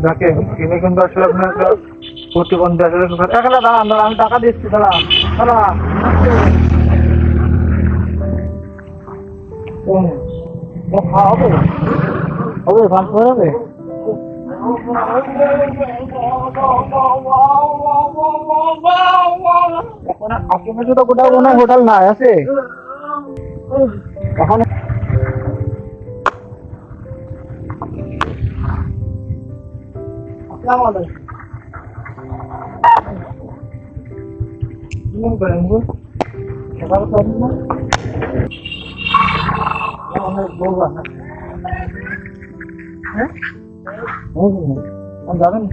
দেখেন তিনি কিন্তু আসলে আপনার একটা প্রতিবন্ধী আসলে এখানে দাঁড়ান দাঁড়ান, আমি টাকা দিচ্ছি, দাঁড়ান দাঁড়ান। খাওয়া হবে হবে ভাত খাওয়া হবে। এখন আশেপাশে তো কোথাও কোনো হোটেল নাই আছে এখন। যাবেন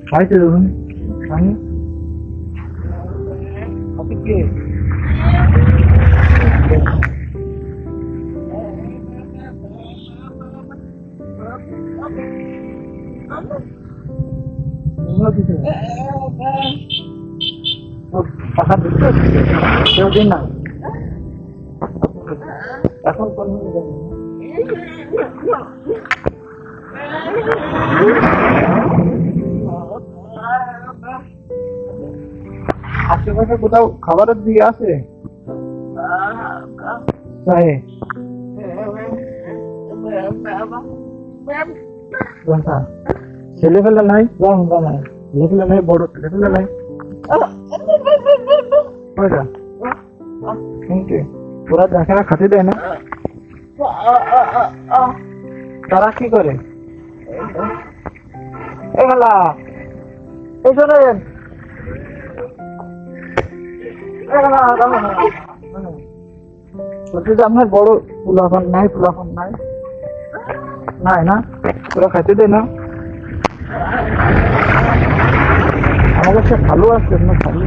খাইতে দেবেন আপনি কে? টাকা দিচ্ছে কেউ দিন না এখন কোন আশেপাশে কোথাও খাবারের দিকে আছে? ছেলে ফেলে নাই, ছেলে ফেলে নাই, বড় ছেলে ফেলে নাই। ওরা দেখে না, খাতে দেয় না। তারা কি করে? আপনার বড় ফুলাফান নাই, ফুলাফান নাই নাই না, ওরা খাইতে দেয় না। আমার কাছে ভালো আছে না, ভালো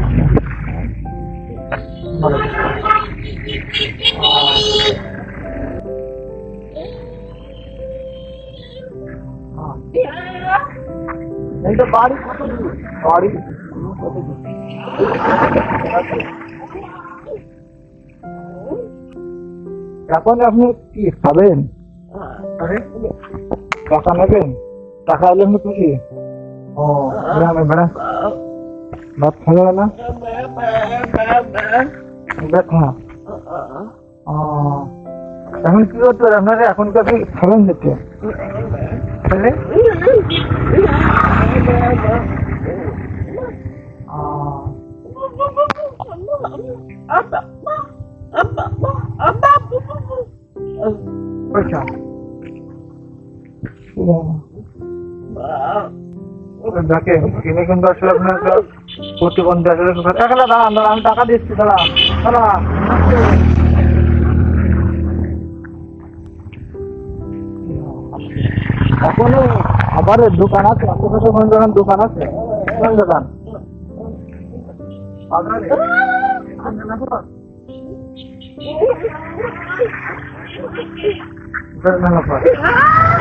এইটা বাড়ি কত দূর? বাড়ি কত দূর? এখন আপনি কি খাবেন? টাকা নেবেন? টাকা হলে আপনি খুশি? ও বেড়া ভাত খাওয়া যাবে না? ব্যথা এখন কি করতে পারে আপনারা? এখন কি আপনি খাবেন যেতে? দেখেন তিনি কিন্তু আসলে আপনার একটা প্রতিবন্ধী আসলে এখানে দাঁড়ান দাঁড়ান, আমি টাকা দিচ্ছি, দাঁড়ান দাঁড়ান। এখনো খাবারের দোকান আছে আশেপাশে? কোন দোকান দোকান আছে? কোন দোকান?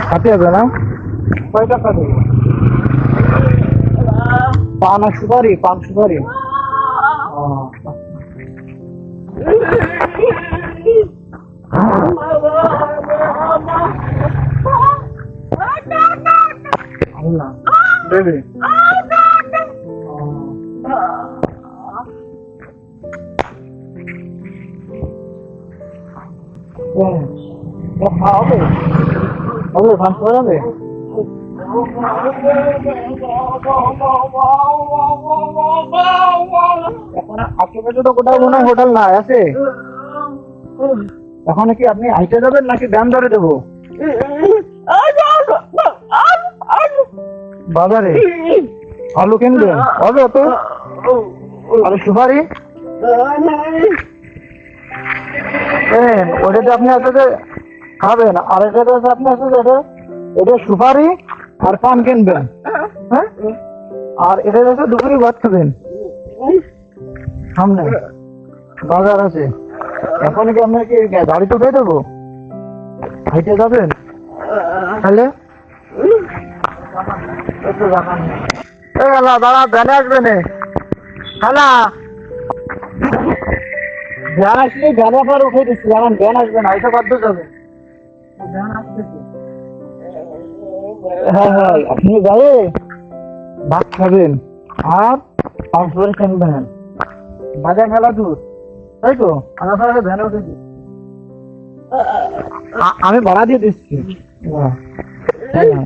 খাতে হবে না? কয় টাকা দেবে? পান আর সুপারি? পান সুপারি? দেবে খাওয়া হবে হবে ভাত খাওয়া যাবে। এখন আশেপাশে তো কোথাও মনে হয় হোটেল নাই আছে। এখন কি আপনি হাইটে যাবেন নাকি ভ্যান ধরে দেবো? বাজারে আলু কিনবেন? হবে তো আলু সুপারি? ওটাতে আপনি আসলে খাবেন, আর এটাতে আপনি আসলে এটা সুপারি আর পান কিনবেন, হ্যাঁ? আর এটা হচ্ছে দুপুরে ভাত খাবেন, সামনে বাজার আছে। এখন কি আপনাকে গাড়িতে উঠে দেবো? হাইটে যাবেন তাহলে? দাদা ভ্যানে আসবেন? হ্যালো ভ্যান আসলে ভ্যানে পর উঠে দিচ্ছি, এখন ভ্যান আসবে না, এটা বাধ্য যাবে। ভ্যান আসতেছে। হ্যাঁ হ্যাঁ, আপনি যাই ভাত খাবেন আর পাঁচ করে কিনবেন। বাজার খেলা দূর, তাই তো? আমার সাথে ভ্যানে উঠেছি, আমি ভাড়া দিয়ে দিচ্ছি। হ্যাঁ।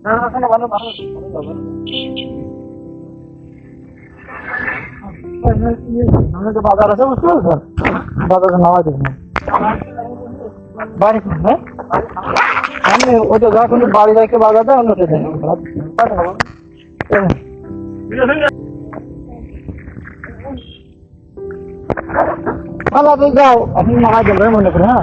না, না, না, ভালো, ভালো, ভালো। আমাদের তো বাজার আছে, বুঝতে পারছো? বাজারে নামাই দেবেন বাড়ি কোন, হ্যাঁ? আমি ওটা যা কোনো বাড়ি রেখে বাজার দেয় অন্য দেয় ভালো, তুমি যাও, আপনি নামাই দেবেন মনে করে, হ্যাঁ।